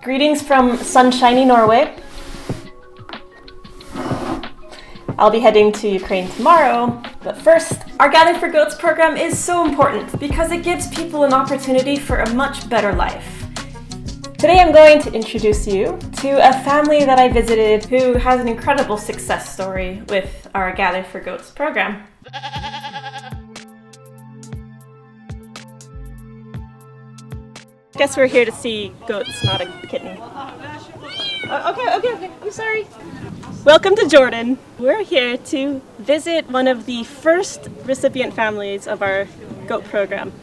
Greetings from sunshiny Norway. I'll be heading to Ukraine tomorrow, but first, our Gather for Goats program is so important because it gives people an opportunity for a much better life. Today I'm going to introduce you to a family that I visited who has an incredible success story with our Gather for Goats program. Guess we're here to see goats, not a kitten. Okay, I'm sorry. Welcome to Jordan. We're here to visit one of the first recipient families of our goat program.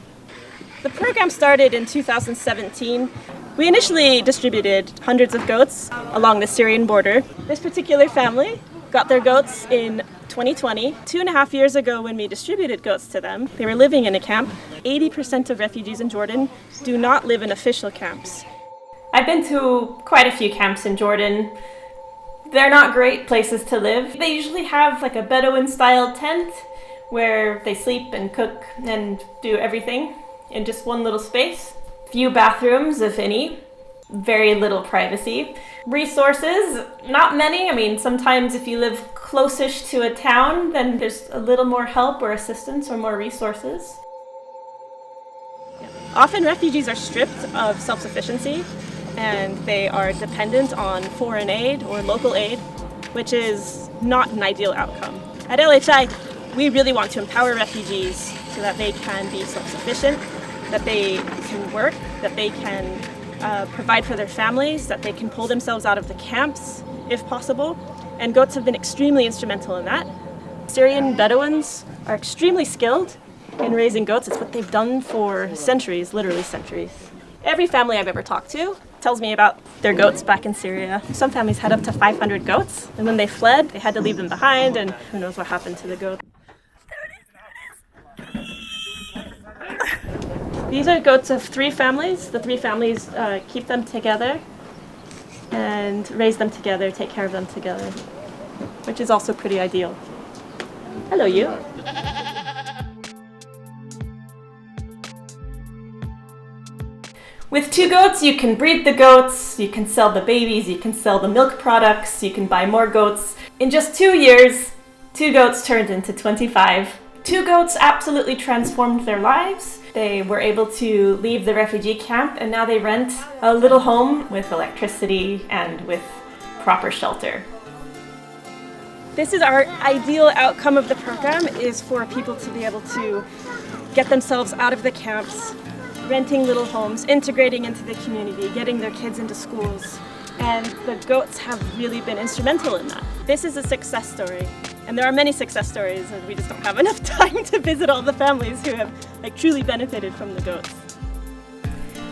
The program started in 2017. We initially distributed hundreds of goats along the Syrian border. This particular family got their goats in 2020. 2.5 years ago when we distributed goats to them, they were living in a camp. 80% of refugees in Jordan do not live in official camps. I've been to quite a few camps in Jordan. They're not great places to live. They usually have like a Bedouin style tent where they sleep and cook and do everything in just one little space. Few bathrooms, if any. Very little privacy. Resources, not many. I mean, sometimes if you live closest to a town, then there's a little more help or assistance or more resources. Often refugees are stripped of self-sufficiency and they are dependent on foreign aid or local aid, which is not an ideal outcome. At LHI, we really want to empower refugees so that they can be self-sufficient, that they can work, that they can provide for their families, that they can pull themselves out of the camps if possible, and goats have been extremely instrumental in that. Syrian Bedouins are extremely skilled in raising goats. It's what they've done for centuries, literally centuries. Every family I've ever talked to tells me about their goats back in Syria. Some families had up to 500 goats, and when they fled, they had to leave them behind, and who knows what happened to the goats. These are goats of 3 families. The 3 families keep them together and raise them together, take care of them together, which is also pretty ideal. Hello, you. With 2 goats, you can breed the goats, you can sell the babies, you can sell the milk products, you can buy more goats. In just 2 years, 2 goats turned into 25. 2 goats absolutely transformed their lives. They were able to leave the refugee camp and now they rent a little home with electricity and with proper shelter. This is our ideal outcome of the program, is for people to be able to get themselves out of the camps, renting little homes, integrating into the community, getting their kids into schools. And the goats have really been instrumental in that. This is a success story. And there are many success stories, and we just don't have enough time to visit all the families who have truly benefited from the goats.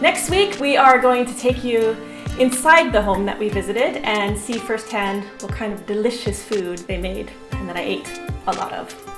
Next week, we are going to take you inside the home that we visited and see firsthand what kind of delicious food they made and that I ate a lot of.